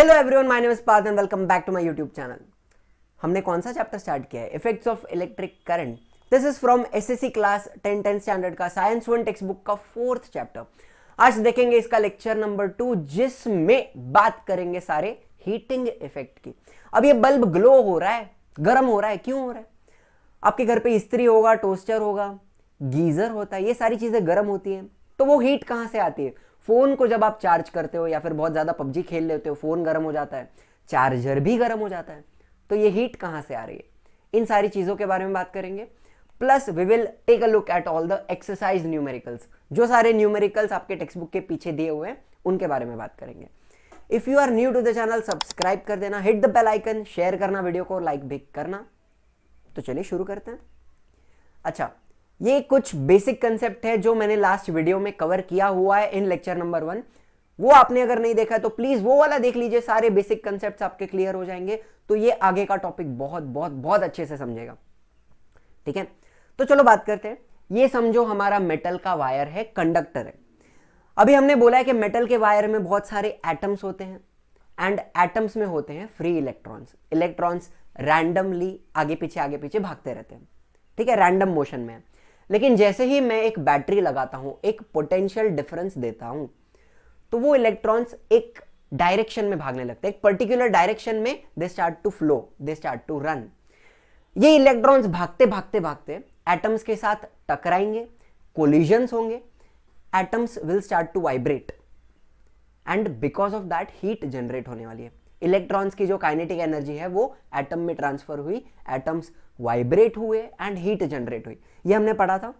Hello everyone, my name is Parth and welcome back to my YouTube channel. हमने कौन सा chapter start किया है? Effects of electric current. This is from SSC class 10th standard का science 1 text book का 4th chapter. आज देखेंगे इसका लेक्चर नंबर 2, जिसमें बात करेंगे सारे हीटिंग इफेक्ट की। अब ये बल्ब ग्लो हो रहा है, गर्म हो रहा है, क्यों हो रहा है? आपके घर पे इस्त्री होगा, टोस्टर होगा, गीजर होता है, ये सारी चीजें गर्म होती हैं। तो वो हीट कहां से आती है? फोन को जब आप चार्ज करते हो या फिर बहुत ज्यादा पबजी खेल लेते हो, फोन गर्म हो जाता है, चार्जर भी गर्म हो जाता है। तो ये हीट कहां से आ रही है? इन सारी चीजों के बारे में बात करेंगे। Plus we will take a look at all the exercise numericals. जो सारे न्यूमेरिकल्स आपके टेक्स्ट बुक के पीछे दिए हुए हैं उनके बारे में बात करेंगे। If you are new to the channel, subscribe कर देना, hit the bell icon, share करना वीडियो को, लाइक भी करना। तो चलिए शुरू करते हैं। अच्छा, ये कुछ बेसिक कंसेप्ट है जो मैंने लास्ट वीडियो में कवर किया हुआ है इन लेक्चर नंबर 1। वो आपने अगर नहीं देखा है तो प्लीज वो वाला देख लीजिए, सारे बेसिक कंसेप्ट्स आपके क्लियर हो जाएंगे। तो ये आगे का टॉपिक बहुत बहुत बहुत अच्छे से समझेगा। ठीक है, तो चलो बात करते हैं। ये समझो हमारा मेटल का वायर है, कंडक्टर है। अभी हमने बोला है कि मेटल के वायर में बहुत सारे एटम्स होते हैं एंड एटम्स में होते हैं फ्री इलेक्ट्रॉन्स। इलेक्ट्रॉन्स रैंडमली आगे पीछे भागते रहते हैं। ठीक है, रैंडम मोशन में। लेकिन जैसे ही मैं एक बैटरी लगाता हूं, एक पोटेंशियल डिफरेंस देता हूं, तो वो इलेक्ट्रॉन्स एक डायरेक्शन में भागने लगते हैं। एक पर्टिकुलर डायरेक्शन में they start to flow, they start to run. ये इलेक्ट्रॉन्स भागते भागते भागते एटम्स के साथ टकराएंगे, कोलिजन्स होंगे, atoms will start to vibrate and because of that heat generate होने वाली है। इलेक्ट्रॉन्स की जो काइनेटिक एनर्जी है वो एटम में ट्रांसफर हुई, एटम्स वाइब्रेट हुए एंड हीट जनरेट हुई। ये हमने पढ़ा था।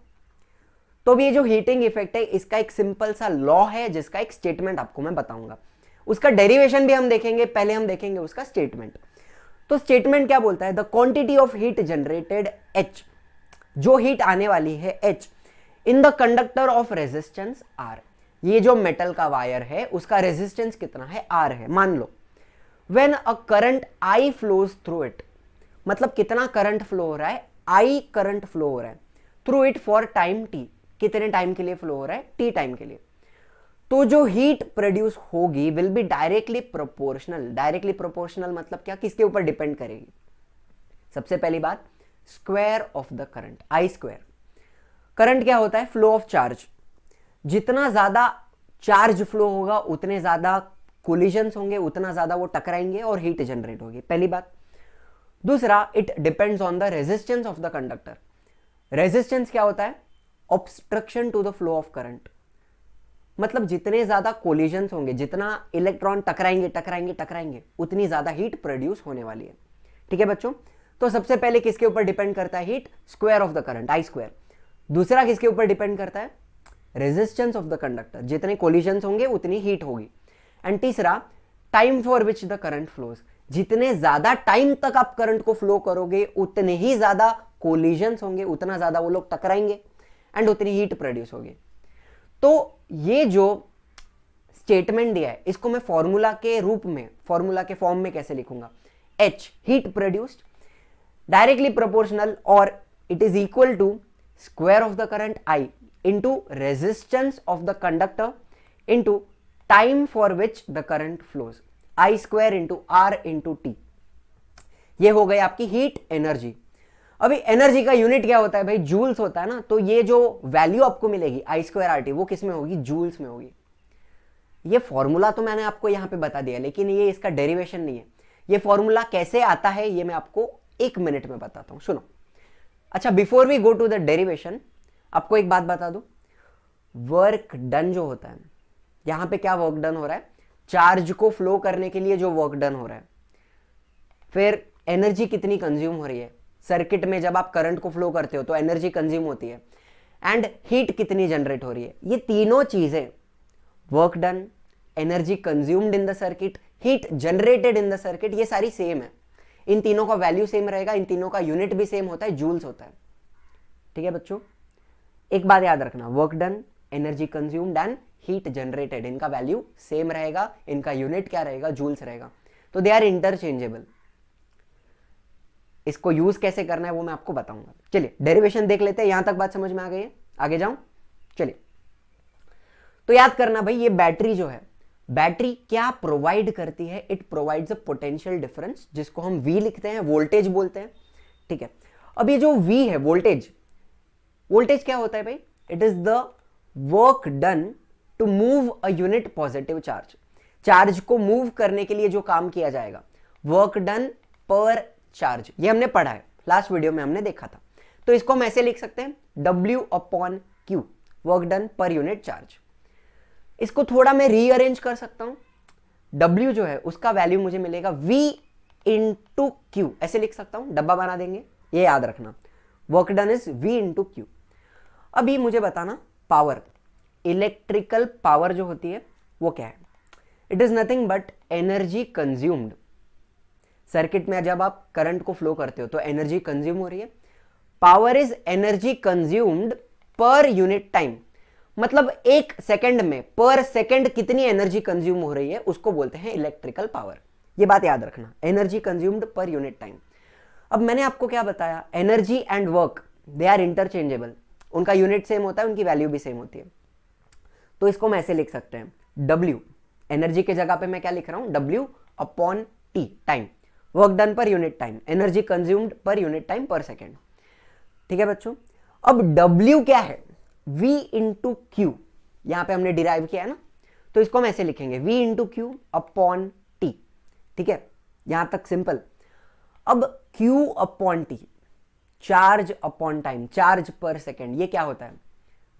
तो ये जो हीटिंग इफेक्ट है, इसका एक सिंपल सा लॉ है जिसका एक स्टेटमेंट आपको मैं बताऊंगा। उसका डेरिवेशन भी हम देखेंगे, पहले हम देखेंगे उसका स्टेटमेंट। तो स्टेटमेंट क्या बोलता है? The quantity of heat generated H, जो हीट आने वाली है H, in the conductor of resistance R। ये जो मेटल का वायर है उसका रेजिस्टेंस कितना है? R है। मान लो when a current I flows through it, मतलब कितना करंट फ्लो हो रहा है? I करंट फ्लो हो रहा है through it for time t। कितने टाइम के लिए फ्लो हो रहा है? t टाइम के लिए। तो जो हीट प्रोड्यूस होगी will be directly proportional. Directly proportional मतलब क्या? किसके ऊपर डिपेंड करेगी? सबसे पहली बात, square of the current, I square. Current क्या होता है? Flow of charge. जितना ज्यादा चार्ज फ्लो होगा उतने ज्यादा कोलिजन्स होंगे, उतना ज्यादा वो टकराएंगे और हीट जनरेट होगी। पहली बात। दूसरा, it depends on the resistance of the conductor. Resistance क्या होता है? Obstruction to the flow of current. मतलब जितने ज्यादा कोलिजन्स होंगे, जितना इलेक्ट्रॉन टकराएंगे, उतनी ज्यादा हीट प्रोड्यूस होने वाली है। ठीक है बच्चों, तो सबसे पहले किसके ऊपर डिपेंड करता है heat? Square of the current, I square. दूसरा किसके ऊपर डिपेंड करता है? Resistance of the conductor. जितने कोलिजन्स होंगे उतनी हीट होगी। एंड तीसरा, time for which the current flows. जितने ज्यादा टाइम तक आप करंट को फ्लो करोगे उतने ही ज्यादा कोलिजन्स होंगे, उतना ज्यादा वो लोग टकराएंगे एंड उतनी हीट प्रोड्यूस होगी। तो ये जो स्टेटमेंट दिया है इसको मैं फॉर्मूला के रूप में, फॉर्मूला के फॉर्म में कैसे लिखूंगा? H heat produced directly proportional और it is equal to square of the current I into resistance of the conductor into time for which the current flows, I square into R into T। ये हो गई आपकी heat energy. अभी energy का unit क्या होता है भाई? जूल्स होता है ना। तो ये जो वैल्यू आपको मिलेगी I स्क्वायर RT, वो किस में होगी? जूल्स में होगी। ये फॉर्मूला तो मैंने आपको यहां पे बता दिया, लेकिन ये इसका डेरिवेशन नहीं है। ये फॉर्मूला कैसे आता है ये मैं आपको 1 मिनट में बताता हूं, सुनो। अच्छा, before we go to the derivation, आपको एक बात बता दूं। वर्क डन जो होता है, यहां पे क्या वर्क डन हो रहा है? चार्ज को फ्लो करने के लिए जो वर्क डन हो रहा है। फिर एनर्जी कितनी कंज्यूम हो रही है सर्किट में? जब आप करंट को फ्लो करते हो तो एनर्जी कंज्यूम होती है। एंड हीट कितनी जनरेट हो रही है? ये तीनों चीजें, work done, energy consumed in the circuit, heat generated in the circuit, ये सारी सेम है। इन तीनों का वैल्यू सेम रहेगा, इन तीनों का यूनिट भी सेम होता है, जूल्स होता है। ठीक है बच्चों, एक बात याद रखना, work done, energy consumed and heat generated, इनका वैल्यू सेम रहेगा, इनका यूनिट क्या रहेगा? जूल्स रहेगा। तो दे आर इंटरचेंजेबल। इसको यूज कैसे करना है वो मैं आपको बताऊंगा। चलिए डेरिवेशन देख लेते हैं। यहां तक बात समझ में आ गई है? आगे जाऊं? चलिए, तो याद करना भाई, ये बैटरी जो है बैटरी क्या प्रोवाइड करती है? It provides a potential difference, जिसको हम V लिखते हैं, वोल्टेज बोलते हैं, ठीक है। अब ये जो V है, वोल्टेज, वोल्टेज क्या होता है भाई? It is the work done to move a unit positive charge. Charge को मूव करने के लिए जो काम किया जाएगा, वर्क डन पर चार्ज, ये हमने पढ़ा है, लास्ट वीडियो में हमने देखा था। तो इसको हम ऐसे लिख सकते हैं, W/Q, work done per unit charge. इसको थोड़ा मैं रीअरेंज कर सकता हूं, W जो है उसका वैल्यू मुझे मिलेगा V/Q, ऐसे लिख सकता हूं, डब्बा बना देंगे, ये याद रखना, वर्क डन इज V/Q। अभी मुझे बताना पावर, इलेक्ट्रिकल पावर जो होती है वो क्या है? It is nothing but energy consumed. Circuit में जब आप करंट को फ्लो करते हो तो एनर्जी कंज्यूम हो रही है। Power is energy consumed per unit time, मतलब एक सेकंड में पर सेकंड कितनी एनर्जी कंज्यूम हो रही है उसको बोलते हैं इलेक्ट्रिकल पावर। ये बात याद रखना, energy consumed per unit time. अब मैंने आपको क्या बताया, energy and work they are interchangeable, उनका यूनिट सेम होता है, उनकी वैल्यू भी सेम होती है। तो इसको हम ऐसे लिख सकते हैं, W, एनर्जी के जगह पे मैं क्या लिख रहा हूं, W/T, टाइम, वर्क डन पर unit time, energy consumed per unit time पर सेकेंड, ठीक है बच्चों। अब W क्या है? V/Q, यहां पे हमने डिराइव किया है ना, तो इसको हम ऐसे लिखेंगे, V/Q/T, ठीक है, यहां तक सिंपल। अब Q/T, charge upon time, charge पर सेकेंड, ये क्या होता है?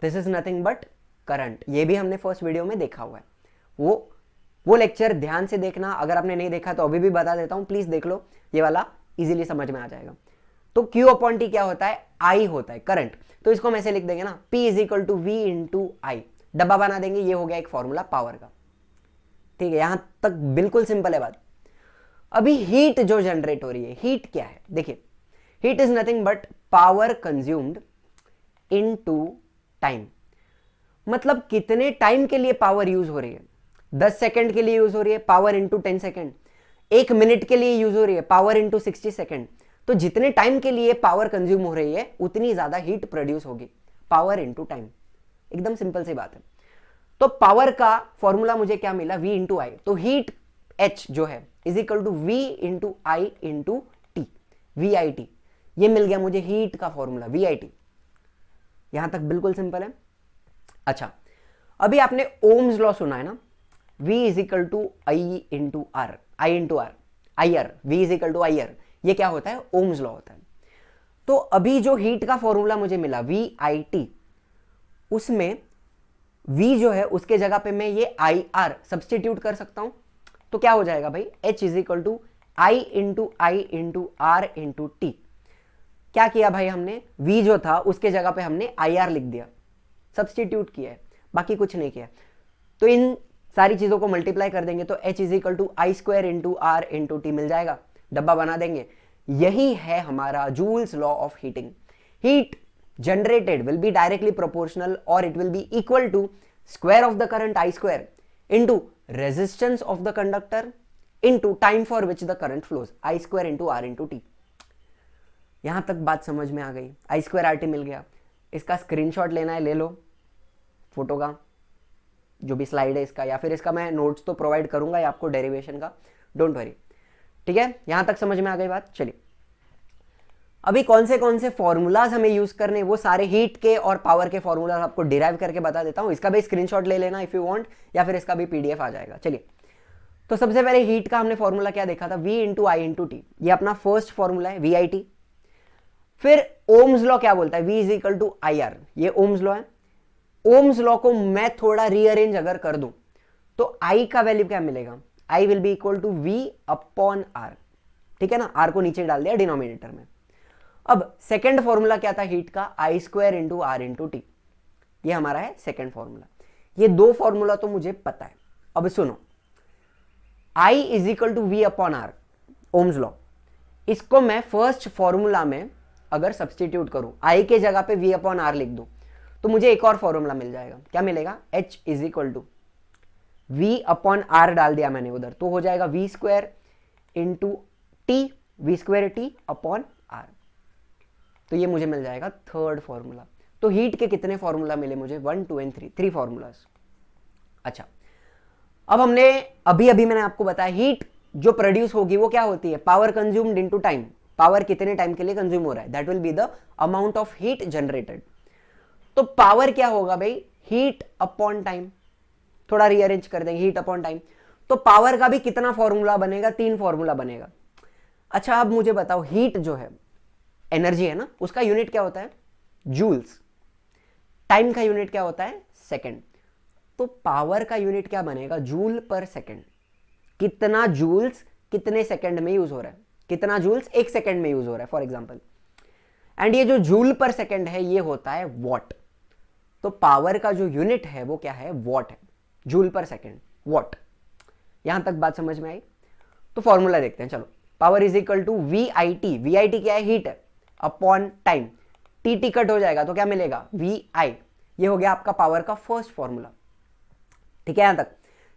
This is nothing but current. ये भी हमने फर्स्ट वीडियो में देखा हुआ है, वो लेक्चर ध्यान से देखना, अगर आपने नहीं देखा तो अभी भी बता देता हूं, प्लीज देख लो, ये वाला इजीली समझ में आ जाएगा। तो Q/T क्या होता है? I होता है, करंट। तो इसको हम ऐसे लिख देंगे ना, P = V/I, डब्बा बना देंगे, ये हो गया एक फॉर्मूला पावर का, ठीक है, यहां तक बिल्कुल सिंपल है बात। अभी हीट जो जनरेट हो रही है, हीट क्या है? देखिए, heat is nothing but power consumed into time, मतलब कितने टाइम के लिए पावर यूज हो रही है। 10 सेकंड के लिए यूज हो रही है, पावर इंटू 10 सेकंड। 1 मिनट के लिए यूज हो रही है, पावर इंटू 60 सेकंड। तो जितने टाइम के लिए पावर कंज्यूम हो रही है उतनी ज्यादा हीट प्रोड्यूस होगी, पावर इंटू टाइम, एकदम सिंपल सी बात है। तो पावर का फॉर्मूला मुझे क्या मिला? V/I। तो हीट H जो है is equal to V/I/T, VIT, ये मिल गया मुझे हीट का फॉर्मूला, VIT। यहां तक बिल्कुल सिंपल है। अच्छा, अभी आपने ओम्स लॉ सुना है ना, V = I/R, IR, V = IR, ये क्या होता है? ओम्स लॉ होता है। तो अभी जो हीट का फॉर्मूला मुझे मिला VIT, उसमें V जो है उसके जगह पे मैं ये IR सब्सटीट्यूट कर सकता हूं, तो क्या हो जाएगा भाई? H = I/R/T। क्या किया भाई हमने? V जो था उसके जगह पे हमने IR लिख दिया, सब्सटीट्यूट किया है, बाकी कुछ नहीं किया। तो इन सारी चीजों को मल्टीप्लाई कर देंगे तो H = I² R/T मिल जाएगा, डब्बा बना देंगे। यही है हमारा joules law of heating. Heat generated will be directly proportional or it will be equal to square of the current I² into resistance of the conductor into time for which the current flows, I² × R/T। यहां तक बात समझ में आ गई? I² RT मिल गया, इसका screenshot लेना है ले लो, फोटो का जो भी स्लाइड है इसका, या फिर इसका मैं नोट्स तो प्रोवाइड करूंगा या आपको डेरिवेशन का, डोंट वरी, ठीक है। यहां तक समझ में आ गई बात? चलिए, अभी कौन से फॉर्मूलाज हमें यूज करने, वो सारे हीट के और पावर के फॉर्मूलाज आपको डिराइव करके बता देता हूं। इसका भी स्क्रीनशॉट ले लेना इफ यू वांट, या फिर इसका भी PDF आ जाएगा। चलिए, तो सबसे पहले हीट का हमने फॉर्मूला क्या देखा था? V/I/T, ये अपना फर्स्ट फॉर्मूला है, VIT। फिर ओम्स लॉ क्या बोलता है? V = IR, ये ओम्स लॉ है। ओम्स लॉ को मैं थोड़ा रीअरेंज अगर कर दूं तो I का वैल्यू क्या मिलेगा? I will be equal to V/R, ठीक है ना, R को नीचे डाल दिया डिनोमिनेटर में। अब सेकेंड फॉर्मूला क्या था हीट का? I² × R/T, ये हमारा है सेकेंड फॉर्मूला। ये दो फॉर्मूला तो मुझे पता है। अब सुनो, I = V/R, ओम्स लॉ, इसको मैं फर्स्ट फॉर्मूला में अगर सब्सटीट्यूट करूं, I के जगह पे V/R लिख दूं, तो मुझे एक और फॉर्मूला मिल जाएगा। क्या मिलेगा? H = V/R डाल दिया मैंने उधर, तो हो जाएगा V² × T, V²T/R। तो ये मुझे मिल जाएगा थर्ड फॉर्मूला। तो हीट के कितने फॉर्मूला मिले मुझे? 1, 2 एंड 3 फॉर्मूलाज। अच्छा, अब हमने अभी अभी मैंने आपको बताया हीट जो प्रोड्यूस होगी वो क्या होती है, power consumed into time, power कितने टाइम के लिए कंज्यूम हो रहा है, that will be the amount of heat generated. तो पावर क्या होगा भाई, हीट अपॉन टाइम, थोड़ा रीअरेंज कर देंगे, हीट अपॉन टाइम। तो पावर का भी कितना फॉर्मूला बनेगा, 3 फॉर्मूला बनेगा। अच्छा अब मुझे बताओ, हीट जो है एनर्जी है ना, उसका यूनिट क्या होता है, जूल्स, टाइम का यूनिट क्या होता है, सेकंड। तो पावर का यूनिट क्या बनेगा, जूल पर सेकंड, कितना जूल्स कितने सेकंड में यूज हो रहा है, कितना जूल्स 1 सेकंड में यूज हो रहा है फॉर एग्जांपल। एंड ये जो जूल पर सेकंड है ये होता है वॉट। तो पावर का जो यूनिट है वो क्या है, वॉट है, जूल पर सेकंड, वॉट। यहां तक बात समझ में आई। तो फॉर्मूला देखते हैं, चलो। Power is equal to V I T, V I T क्या है, हीट है, upon time, T T cut हो जाएगा तो क्या मिलेगा, वी आई। ये हो गया आपका पावर का फर्स्ट फॉर्मूला, ठीक है यहां तक।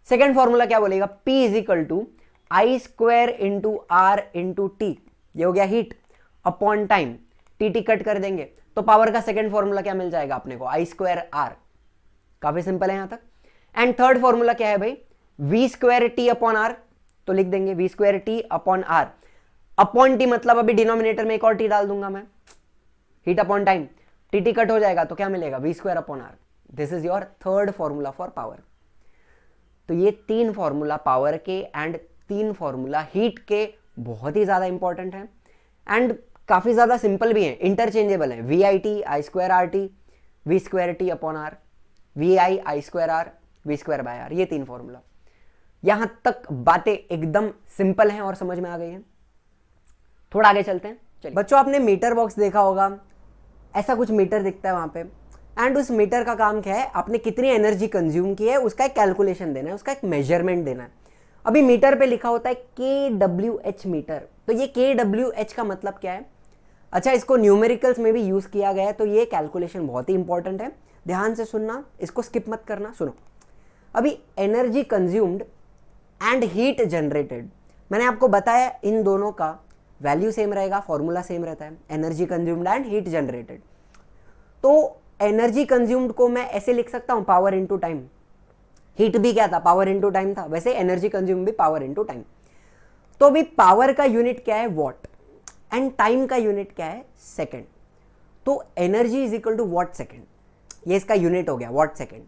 सेकेंड फॉर्मूला क्या बोलेगा, P is equal to I square into R into T, ये हो गया heat, upon time, T T cut कर देंगे तो पावर का सेकेंड फॉर्मूला क्या मिल जाएगा अपने को, आई स्क्वायर आर। काफी सिंपल है यहां तक। एंड थर्ड फॉर्मूला क्या है भाई, V square T upon R, तो लिख देंगे V square T upon R, upon T मतलब अभी डिनोमिनेटर में एक और टी डाल दूंगा मैं, heat upon time, T T cut हो जाएगा तो क्या मिलेगा, V square upon R. This is your third formula for power. तो ये 3 फॉर्मूला पावर के एंड 3 फॉर्मूला हीट के बहुत ही ज्यादा इंपॉर्टेंट है एंड काफी ज्यादा सिंपल भी है, इंटरचेंजेबल है। V I T I square R T, V square T upon R, V I I square R, V square by R, ये 3 फॉर्मूला। यहां तक बातें एकदम सिंपल हैं और समझ में आ गई हैं। थोड़ा आगे चलते हैं। चलिए बच्चों, आपने मीटर बॉक्स देखा होगा, ऐसा कुछ मीटर दिखता है वहां पे। एंड उस मीटर का काम क्या है, आपने कितनी एनर्जी कंज्यूम की है उसका एक कैलकुलेशन देना है, उसका एक मेजरमेंट देना है। अभी मीटर पे लिखा होता है KWH मीटर। तो ये KWH का मतलब क्या है, अच्छा इसको न्यूमेरिकल्स में भी यूज किया गया है। तो ये कैलकुलेशन बहुत ही इंपॉर्टेंट है, ध्यान से सुनना, इसको स्किप मत करना। सुनो, अभी energy consumed and heat generated, मैंने आपको बताया इन दोनों का वैल्यू सेम रहेगा, फॉर्मूला सेम रहता है, energy consumed and heat generated. तो एनर्जी कंज्यूम्ड को मैं ऐसे लिख सकता हूं, पावर इनटू टाइम। हीट भी क्या था, पावर इनटू टाइम था, वैसे एनर्जी कंज्यूम भी पावर इनटू टाइम। तो भी पावर का यूनिट क्या है, वॉट, एंड टाइम का यूनिट क्या है, सेकंड। तो energy is equal to watt second, ये इसका यूनिट हो गया वॉट सेकंड।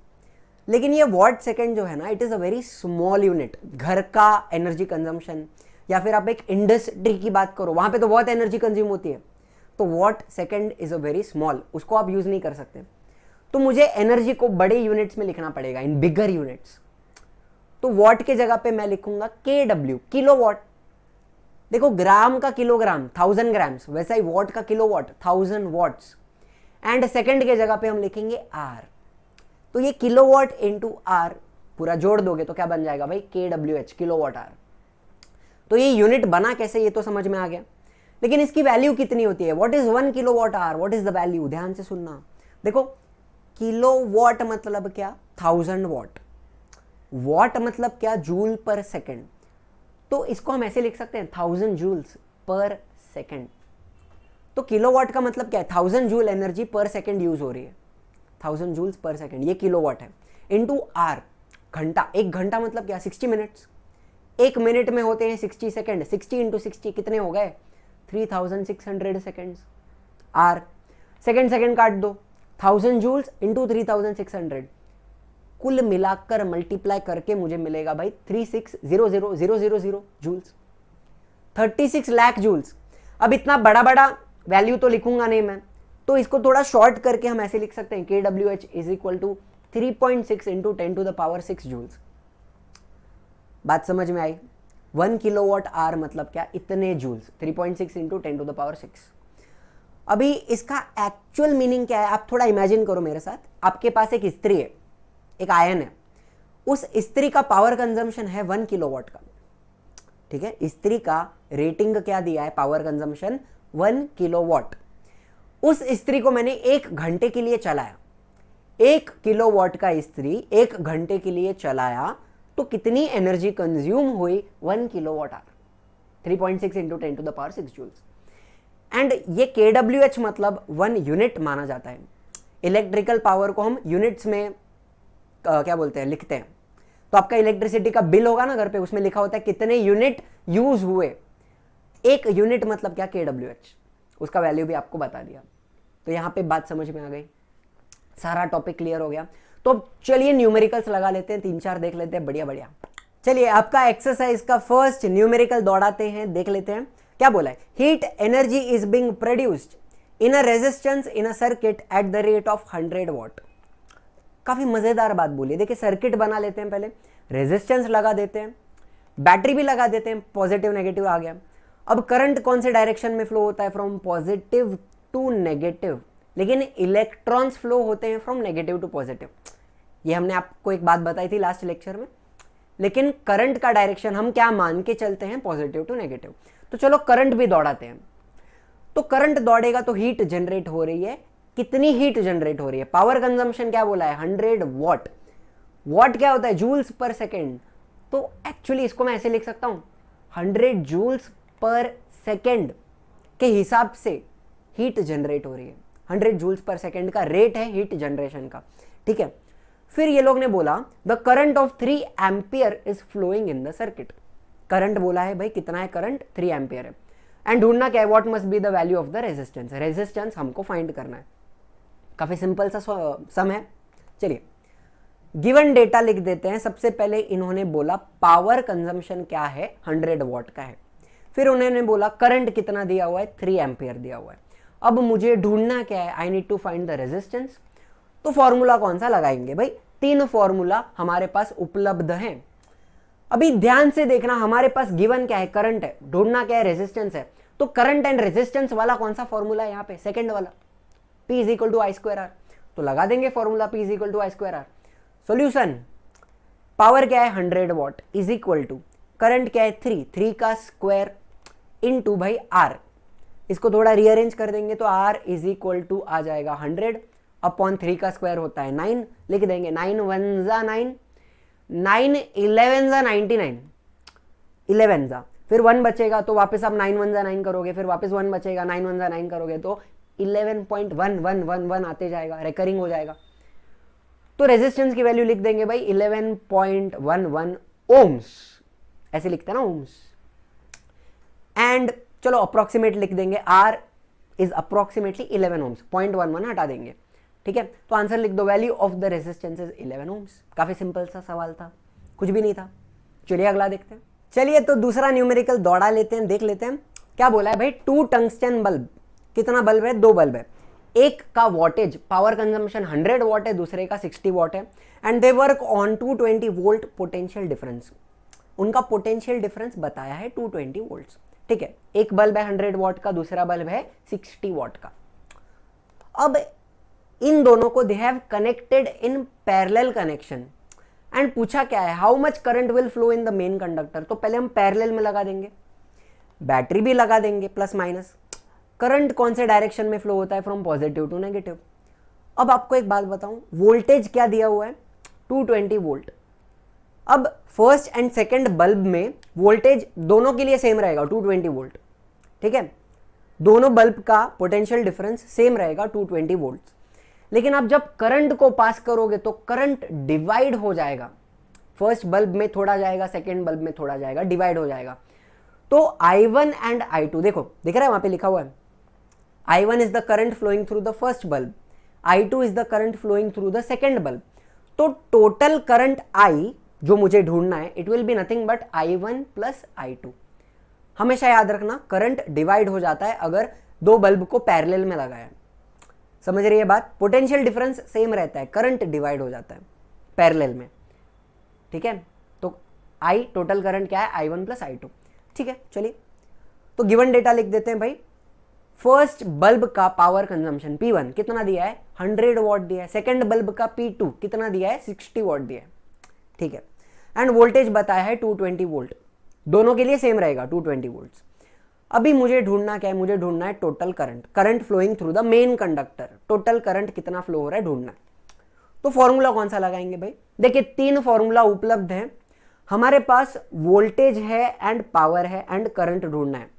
लेकिन ये वॉट सेकंड जो है ना, it is a very small unit. घर का एनर्जी कंजम्पशन या फिर आप एक इंडस्ट्री की बात करो, वहां पे तो बहुत एनर्जी कंज्यूम होती है। तो what second is a very small, उसको आप यूज नहीं कर सकते। तो मुझे एनर्जी को बड़े यूनिट्स में लिखना पड़ेगा, इन बिगर यूनिट्स। तो वॉट के जगह पे मैं लिखूंगा KW, किलो वॉट। देखो ग्राम का किलोग्राम 1000 ग्राम्स, वैसा ही वॉट का kilo watt 1000 watts. And second के जगह पे हम लिखेंगे आर। तो ये किलो वॉट इंटू आर पूरा जोड़ दोगे तो क्या बन जाएगा भाई, KWH, किलो वॉट आर। तो ये यूनिट बना कैसे, ये तो समझ में आ गया। लेकिन इसकी वैल्यू कितनी होती है, what is 1 kilo watt hour, what is the value, ध्यान से सुनना। देखो किलो वॉट मतलब क्या, 1000 वॉट, वॉट मतलब क्या, जूल पर सेकंड। तो इसको हम ऐसे लिख सकते हैं 1000 जूल्स पर सेकंड। तो किलो वॉट का मतलब क्या है, 1000 जूल एनर्जी पर सेकंड यूज हो रही है, 1000 जूल्स पर सेकंड, ये किलो वॉट है। इंटू आर, घंटा, 1 घंटा मतलब क्या, 60 मिनट्स। 1 मिनट में होते हैं 60 सेकंड, 60 इंटू 60 कितने हो गए, 3600 सेकंड्स। आर, सेकंड सेकंड काट दो, 1000 जूल्स इंटू 3600, कुल मिलाकर मल्टीप्लाई करके मुझे मिलेगा भाई 3600,000 जूल्स, 36 लाख जूल्स। अब इतना बड़ा बड़ा वैल्यू तो लिखूंगा नहीं मैं, तो इसको थोड़ा शॉर्ट करके हम ऐसे लिख सकते हैं KWH is equal to 3.6 into 10⁶ joules. बात समझ में आई। 1 किलोवाट आर मतलब क्या, इतने जूल्स, 3.6 इंटू 10⁶। अभी इसका एक्चुअल मीनिंग क्या है, आप थोड़ा इमेजिन करो मेरे साथ। आपके पास एक इस्त्री है, एक आयन है, उस इस्त्री का पावर कंजम्पशन है 1 किलोवाट का, ठीक है। इस्त्री का रेटिंग क्या दिया है, पावर कंजम्पशन 1 किलोवाट। उस इस्त्री को मैंने 1 घंटे के लिए चलाया, 1 किलोवाट का इस्त्री 1 घंटे के लिए चलाया, तो कितनी एनर्जी कंज्यूम हुई, 1 kilowatt hour, 3.6 into 10⁶ joules. And ये KWH मतलब 1 यूनिट माना जाता है। इलेक्ट्रिकल पावर को हम यूनिट्स में क्या बोलते हैं, लिखते हैं। तो तो आपका इलेक्ट्रिसिटी का बिल होगा ना घर पे, उसमें लिखा होता है कितने यूनिट यूज हुए। एक यूनिट मतलब क्या, kWh, उसका वैल्यू भी आपको बता दिया। तो यहां पे बात समझ में आ गई, सारा टॉपिक क्लियर हो गया। तो अब चलिए न्यूमेरिकल्स लगा लेते हैं, 3-4 देख लेते हैं, बढ़िया बढ़िया। चलिए आपका एक्सरसाइज का फर्स्ट न्यूमेरिकल दौड़ाते हैं, देख लेते हैं क्या बोला है। Heat energy is being produced in a resistance in a circuit at the rate of 100 what. काफी मजेदार बात बोली। देखिए सर्किट बना लेते हैं, पहले रेजिस्टेंस लगा देते हैं, बैटरी भी लगा देते हैं, पॉजिटिव नेगेटिव आ गया। अब करंट कौन से डायरेक्शन में फ्लो होता है, फ्रॉम पॉजिटिव टू नेगेटिव, लेकिन इलेक्ट्रॉन्स फ्लो होते हैं फ्रॉम नेगेटिव टू पॉजिटिव। ये हमने आपको एक बात बताई थी लास्ट लेक्चर में। लेकिन करंट का डायरेक्शन हम क्या मान के चलते हैं, पॉजिटिव टू नेगेटिव। तो चलो करंट भी दौड़ाते हैं। तो करंट दौड़ेगा तो हीट जनरेट हो रही है। कितनी हीट जनरेट हो रही है, पावर कंजम्पशन क्या बोला है, 100 वॉट। वॉट क्या होता है, जूल्स पर सेकेंड। तो एक्चुअली इसको मैं ऐसे लिख सकता हूं, 100 जूल्स पर सेकेंड के हिसाब से हीट जनरेट हो रही है। 100 जूल्स पर सेकेंड का रेट है हीट जनरेशन का, ठीक है। फिर ये लोग ने बोला the current of 3 ampere is flowing in the circuit. Current बोला है भाई, कितना है करंट, 3 एम्पियर है। एंड ढूंढना क्या है, what must be the value of the resistance. Resistance हमको फाइंड करना है, काफी सिंपल सा सम है। चलिए गिवन डेटा लिख देते हैं। सबसे पहले इन्होंने बोला पावर कंजम्पशन क्या है, 100 वॉट का है। फिर उन्होंने बोला करंट कितना दिया हुआ है, 3 एम्पियर दिया हुआ है। अब मुझे ढूंढना क्या है, I need to find the resistance. तो फॉर्मूला कौन सा लगाएंगे भाई, 3 फॉर्मूला हमारे पास उपलब्ध हैं। अभी ध्यान से देखना, हमारे पास गिवन क्या है, करंट है, ढूंढना क्या है, रेजिस्टेंस है। तो करंट एंड रेजिस्टेंस वाला कौन सा फॉर्मूला है यहाँ पे, सेकंड वाला, P is equal to I square R. तो लगा देंगे formula P is equal to I square R. Solution, power क्या है 100 watt is equal to current क्या है 3 का स्क्वायर इनटू भाई R। इसको थोड़ा रीअरेंज कर देंगे तो R इज इक्वल टू आ जाएगा 100 अपॉन 3 का स्क्वायर होता है 9, लिख देंगे 9 1 जा 9, 9 11 जा 99, 11 जा, फिर 1 बचेगा तो वापस आप 9 1 जा 9 करोगे, फिर वापस 1 बचेगा, 9 1 जा 9 करोगे तो 11.1111 आते जाएगा, रिकरिंग हो जाएगा। तो रेजिस्टेंस की वैल्यू लिख देंगे भाई 11.11 ओम्स, ऐसे लिखते हैं ना ओम्स। एंड चलो अप्रोक्सीमेट लिख देंगे, R इज अप्रोक्सीमेटली 11 ओम्स, 0.11 हटा देंगे, ठीक है। तो आंसर लिख दो, value of the resistance is 11 ohms. काफी सिंपल सा सवाल था, कुछ भी नहीं था। चलिए अगला देखते हैं। चलिए तो दूसरा न्यूमेरिकल दौड़ा लेते हैं, देख लेते हैं क्या बोला है भाई। 2 टंगस्टन बल्ब, कितना बल्ब है, 2 बल्ब है। एक का वॉटेज पावर कंजम्पशन 100 वॉट है, दूसरे का 60 वॉट है। And they work on 220 volt potential difference. उनका पोटेंशियल डिफरेंस बताया है 220 वोल्ट्स, ठीक है। एक बल्ब है 100 वॉट का, दूसरा बल्ब है 60 वॉट का। अब इन दोनों को they have connected in parallel connection and पूछा क्या है, how much current will flow in the main conductor. तो पहले हम पैरेलल में लगा देंगे, बैटरी भी लगा देंगे प्लस माइनस। करंट कौन से डायरेक्शन में फ्लो होता है, फ्रॉम पॉजिटिव टू नेगेटिव। अब आपको एक बात बताऊं, वोल्टेज क्या दिया हुआ है 220 वोल्ट। अब फर्स्ट एंड सेकंड बल्ब में वोल्टेज दोनों के लिए सेम रहेगा 220 वोल्ट, ठीक है। दोनों बल्ब का पोटेंशियल डिफरेंस सेम रहेगा 220 वोल्ट। लेकिन आप जब करंट को पास करोगे तो करंट डिवाइड हो जाएगा, फर्स्ट बल्ब में थोड़ा जाएगा, सेकंड बल्ब में थोड़ा जाएगा, डिवाइड हो जाएगा। तो I1 एंड I2 देखो, दिख रहा है वहां पे लिखा हुआ है, I1 is the current flowing through the first bulb, I2 is the current flowing through the second bulb। तो टोटल करंट I जो मुझे ढूंढना है, it will be nothing but I1 plus I2। हमेशा याद रखना करंट डिवाइड हो जाता है अगर दो बल्ब को पैरेलल में लगाया, समझ रही है बात। पोटेंशियल डिफरेंस सेम रहता है, करंट डिवाइड हो जाता है पैरेलल में, ठीक है। तो I टोटल करंट क्या है, I1 प्लस I2, ठीक है। चलिए तो गिवन डेटा लिख देते हैं भाई। फर्स्ट बल्ब का पावर कंजम्पशन P1 कितना दिया है, 100 वॉट दिया है। सेकंड बल्ब का P2 कितना दिया है, 60 वॉट दिया है, ठीक है। एंड वोल्टेज बताया है 220 वोल्ट, दोनों के लिए सेम रहेगा 220 वोल्ट। अभी मुझे ढूंढना क्या है, मुझे ढूंढना है total current, current flowing through the main conductor. Total current कितना फ्लो हो रहा है ढूंढना है। तो फॉर्मूला कौन सा लगाएंगे भाई, देखिए 3 फॉर्मूला उपलब्ध है हमारे पास। वोल्टेज है एंड पावर है एंड करंट ढूंढना है।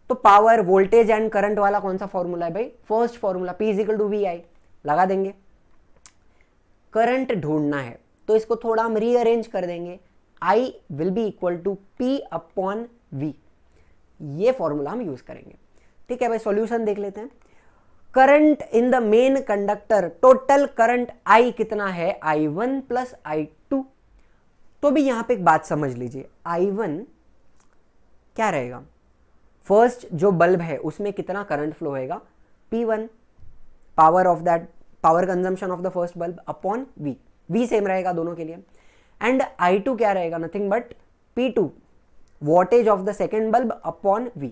तो पावर, वोल्टेज एंड करंट वाला कौन सा फॉर्मूला है भाई, first formula P is equal to VI लगा देंगे। करंट ढूंढना है तो इसको थोड़ा हम रीअरेंज कर देंगे, I will be equal to P upon V। ये फॉर्मूला हम यूज करेंगे। ठीक है भाई, सॉल्यूशन देख लेते हैं। Current in the main conductor, total current I कितना है, I1 प्लस I2। तो भी यहां पे एक बात समझ लीजिए, I1 क्या रहेगा, फर्स्ट जो बल्ब है उसमें कितना करंट फ्लो होएगा, P1, power of that, power consumption of the first bulb upon V same रहेगा दोनों के लिए। एंड I2 क्या रहेगा, nothing but P2, wattage of the second bulb upon V।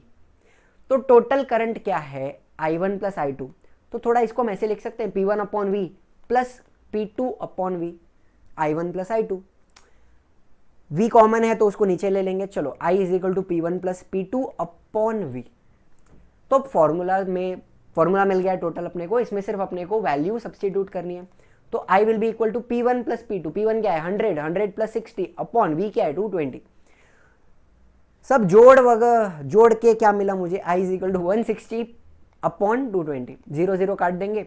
तो टोटल करंट क्या है, I1 प्लस I2। तो थोड़ा इसको हम ऐसे लिख सकते हैं, P1 upon V plus P2 upon V, I1 plus I2। V common है तो उसको नीचे ले लेंगे। चलो, I is equal to P1 plus P2 upon V। तो फॉर्मूला मिल गया टोटल अपने को, इसमें सिर्फ अपने को वैल्यू सब्स्टिट्यूट करनी है। तो I will be equal to P1 plus P2, P1 क्या है 100, 100 प्लस 60 अपॉन V क्या है 220। सब जोड़ के क्या मिला मुझे, I is equal to 160 upon 220। 0 0 काट देंगे,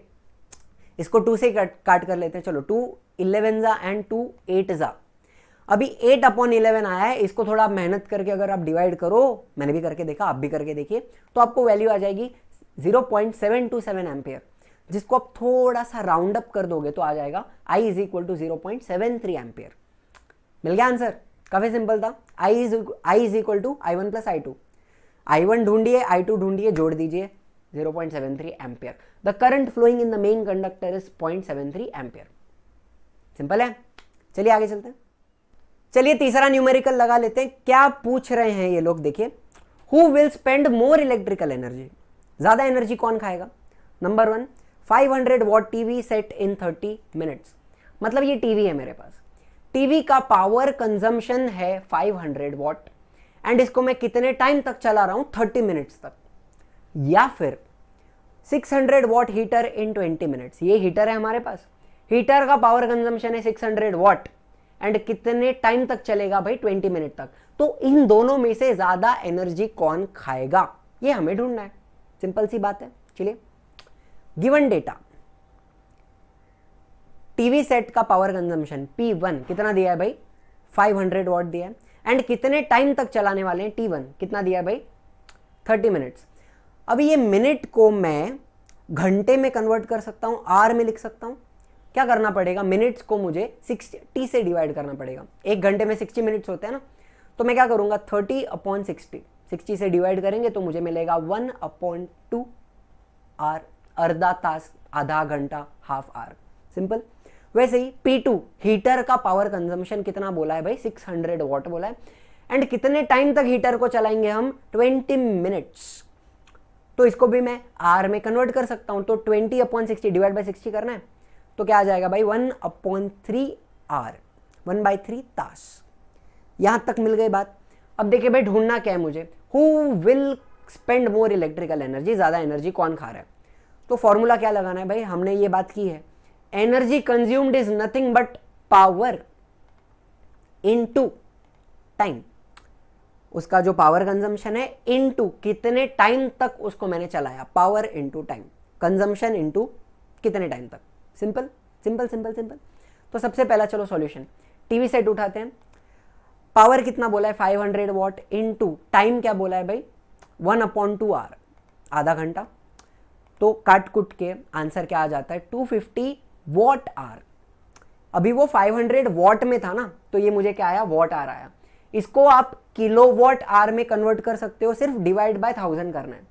इसको 2 से काट कर लेते हैं। चलो, 2 11 जा एंड 2 8 जा। अभी 8 अपॉन 11 आया है, इसको थोड़ा मेहनत करके अगर आप डिवाइड करो, मैंने भी करके देखा, आप भी करके देखिए, तो आपको वैल्यू आ जाएगी 0.727 एम्पियर, जिसको आप थोड़ा सा राउंड अप कर दोगे तो आ जाएगा I is equal to 0.73 ampere. मिल गया आंसर, काफी सिंपल था। I is equal to I1 plus I2, I1 ढूंढिए, I2 ढूंढिए, जोड़ दीजिए 0.73 ampere. The current flowing in the main conductor is 0.73 ampere. Simple है, चलिए आगे चलते हैं। चलिए तीसरा न्यूमेरिकल लगा लेते हैं। क्या पूछ रहे हैं ये लोग, देखिए, who will spend more electrical energy, ज्यादा एनर्जी कौन खाएगा। Number 1, 500 what TV set in 30 minutes. मतलब ये टीवी है मेरे पास, टीवी का पावर कंजम्पशन है 500 वॉट एंड इसको मैं कितने टाइम तक चला रहा हूं, 30 मिनट्स तक। या फिर 600 वॉट हीटर इन 20 मिनट्स। ये हीटर है हमारे पास, हीटर का पावर कंजम्पशन है 600 वॉट एंड कितने टाइम तक चलेगा भाई, 20 मिनट तक। तो इन दोनों में से ज्यादा एनर्जी कौन खाएगा, ये हमें ढूंढना है। सिंपल सी बात है। चलिए, गिवन डेटा, टीवी सेट का पावर कंजम्पशन P1 कितना दिया है भाई, 500 वॉट दिया है एंड कितने टाइम तक चलाने वाले हैं T1 कितना दिया है भाई, 30 मिनट्स। अभी ये मिनट को मैं घंटे में कन्वर्ट कर सकता हूं, आवर में लिख सकता हूं। क्या करना पड़ेगा, मिनट्स को मुझे 60 से डिवाइड करना पड़ेगा। एक घंटे में 60 मिनट्स होते हैं ना, तो मैं क्या करूंगा, 30 अपॉन 60 से डिवाइड करेंगे तो मुझे मिलेगा 1/2 आवर, अर्धा तास, आधा घंटा, हाफ आवर। सिंपल। वैसे ही P2 हीटर का पावर कंजम्पशन कितना बोला है भाई, 600 वॉट बोला है एंड कितने टाइम तक हीटर को चलाएंगे हम, 20 मिनट्स। तो इसको भी मैं आवर में कन्वर्ट कर सकता हूं, तो 20 अपॉन 60 डिवाइड बाई 60 करना है, तो क्या आ जाएगा भाई, 1/3 आवर, 1/3 तास। यहां तक मिल गई बात। अब देखिए भाई, ढूंढना क्या है मुझे, who will spend more electrical energy, ज्यादा एनर्जी कौन खा रहा है। तो फॉर्मूला क्या लगाना है भाई, हमने ये बात की है, energy consumed is nothing but power into time. उसका जो पावर कंजम्पशन है इनटू कितने टाइम तक उसको मैंने चलाया, power into time, consumption into कितने टाइम तक। Simple simple simple simple. तो सबसे पहला चलो सॉल्यूशन, टीवी सेट उठाते हैं, पावर कितना बोला है 500 वॉट इनटू टाइम क्या बोला है भाई 1/2 आवर, आधा घंटा। तो काट कुट के आंसर क्या आ जाता है 250 वॉट आवर। अभी वो 500 वॉट में था ना, तो ये मुझे क्या आया, वॉट आवर आया। इसको आप किलोवाट आवर में कन्वर्ट कर सकते हो, सिर्फ डिवाइड बाय 1000 करना है।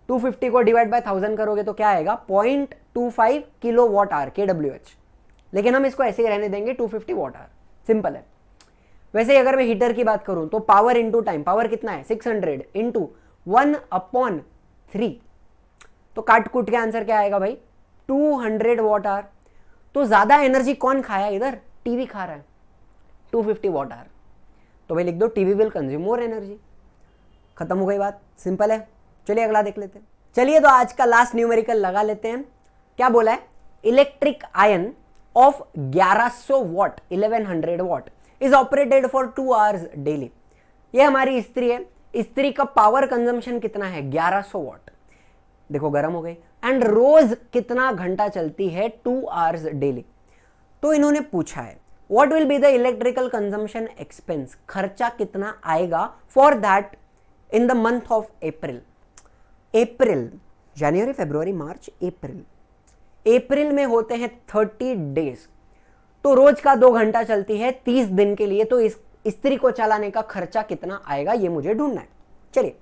250 को डिवाइड बाय 1000 करोगे तो क्या आएगा 0.25 किलोवाट आवर, KWH। लेकिन हम इसको ऐसे ही रहने देंगे 250 वॉट आवर, सिंपल है। वैसे ही अगर मैं हीटर की बात करूं तो पावर इंटू टाइम, पावर कितना है 600 इंटू 1/3, तो काट कूट के आंसर क्या आएगा भाई 200 वॉट आवर। तो ज्यादा एनर्जी कौन खाया, इधर टीवी खा रहा है 250 वॉट आवर। तो भाई लिख दो TV will consume more energy. खत्म हो गई बात, सिंपल है। चलिए अगला देख लेते हैं। चलिए तो आज का लास्ट न्यूमेरिकल लगा लेते हैं। क्या बोला है, electric ion of 1100 what 1100 what is operated for 2 hours daily. ये हमारी स्त्री है, स्त्री का पावर कंजम्पशन कितना है 1100 वॉट, देखो गर्म हो गई, एंड रोज कितना घंटा चलती है 2 आवर्स डेली। तो इन्होंने पूछा है what will be the electrical consumption expense, खर्चा कितना आएगा for that in the month of April. अप्रैल, जनवरी, फरवरी, मार्च, अप्रैल, अप्रैल में होते हैं 30 डेज, तो रोज का 2 घंटा चलती है 30 दिन के लिए, तो इस इस्त्री को चलाने का खर्चा कितना आएगा ये मुझे ढूंढना है। चलिए,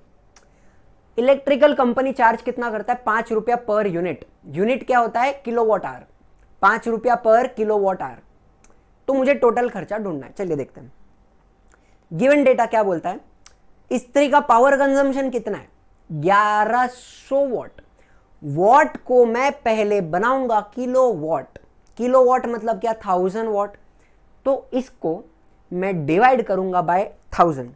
इलेक्ट्रिकल कंपनी चार्ज कितना करता है, 5 रुपया पर यूनिट। यूनिट क्या होता है, किलोवाट आवर, 5 रुपया पर किलोवाट आवर, तो मुझे टोटल खर्चा ढूंढना है। चलिए देखते हैं, गिवन डेटा क्या बोलता है, इस्त्री का पावर कंजम्पशन कितना है, 1100 वॉट। वॉट को मैं पहले बनाऊंगा किलोवाट, किलोवाट मतलब क्या, 1000 वॉट, तो इसको मैं डिवाइड करूंगा बाय 1000।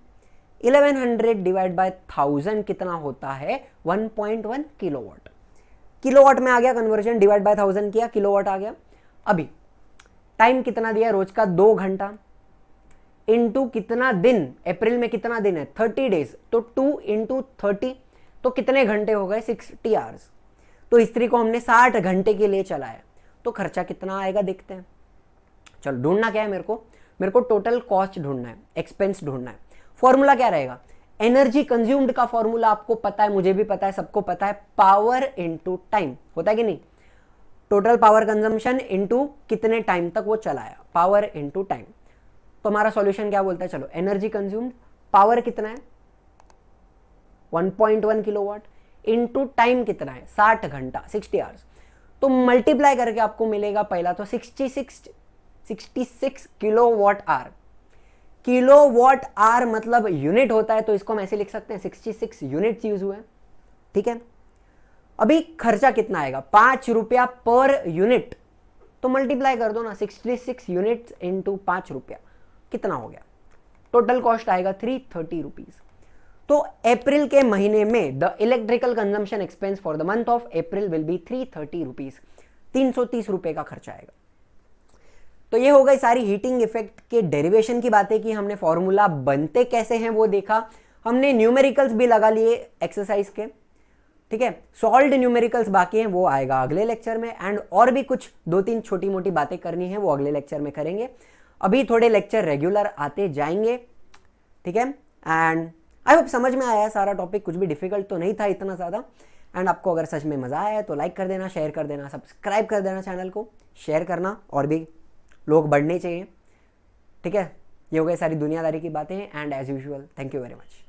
1100 डिवाइड बाय 1000 कितना होता है, 1.1 किलोवाट। किलोवाट में आ गया कन्वर्जन, डिवाइड बाय 1000 किया, किलोवाट आ गया। अभी टाइम कितना दिया, रोज का 2 घंटा, इनटू कितना दिन, अप्रैल में कितना दिन है, 30 डेज, तो 2 इंटू 30, तो कितने घंटे हो गए, 60 आवर्स। तो इस्त्री को हमने 60 घंटे के लिए चलाया, तो खर्चा कितना आएगा देखते हैं। चलो ढूंढना क्या है मेरे को टोटल कॉस्ट ढूंढना है, एक्सपेंस ढूंढना है। फॉर्मूला क्या रहेगा, एनर्जी कंज्यूम्ड का फॉर्मूला आपको पता है, मुझे भी पता है, सबको पता है, पावर इनटू टाइम होता है कि नहीं, टोटल पावर कंजम्पशन इनटू कितने टाइम तक वो चलाया, पावर इनटू टाइम। तो हमारा सॉल्यूशन क्या बोलता है, चलो एनर्जी कंज्यूम्ड, पावर कितना है 1.1 किलोवाट, इनटू टाइम कितना है 60 घंटा, 60 आवर्स, तो मल्टीप्लाई करके आपको मिलेगा पहला तो 66 किलोवाट आवर। किलोवाट आवर मतलब यूनिट होता है, तो इसको हम ऐसे लिख सकते हैं 66 यूनिट्स यूज हुए, ठीक है। अभी खर्चा कितना आएगा, 5 रुपया पर यूनिट, तो मल्टीप्लाई कर दो ना, 66 यूनिट्स इंटू 5 रुपया कितना हो गया, टोटल कॉस्ट आएगा 330 रुपीज। तो अप्रैल के महीने में the electrical consumption expense for the month of April will be 330 rupees, 330 रुपए का खर्चा आएगा। तो ये हो गई सारी हीटिंग इफेक्ट के डेरिवेशन की बातें की हमने, फॉर्मूला बनते कैसे हैं वो देखा हमने, न्यूमेरिकल्स भी लगा लिए एक्सरसाइज के, ठीक है। सॉल्व्ड न्यूमेरिकल्स बाकी हैं, वो आएगा अगले लेक्चर में, एंड और भी कुछ 2-3 छोटी मोटी बातें करनी है वो अगले लेक्चर में करेंगे। अभी थोड़े लेक्चर रेगुलर आते जाएंगे, ठीक है। एंड आई होप समझ में आया है सारा टॉपिक, कुछ भी डिफिकल्ट तो नहीं था इतना ज़्यादा। एंड आपको अगर सच में मज़ा आया है तो लाइक कर देना, शेयर कर देना, सब्सक्राइब कर देना चैनल को, शेयर करना, और भी लोग बढ़ने चाहिए, ठीक है। ये हो गए सारी दुनियादारी की बातें, and as usual thank you very much.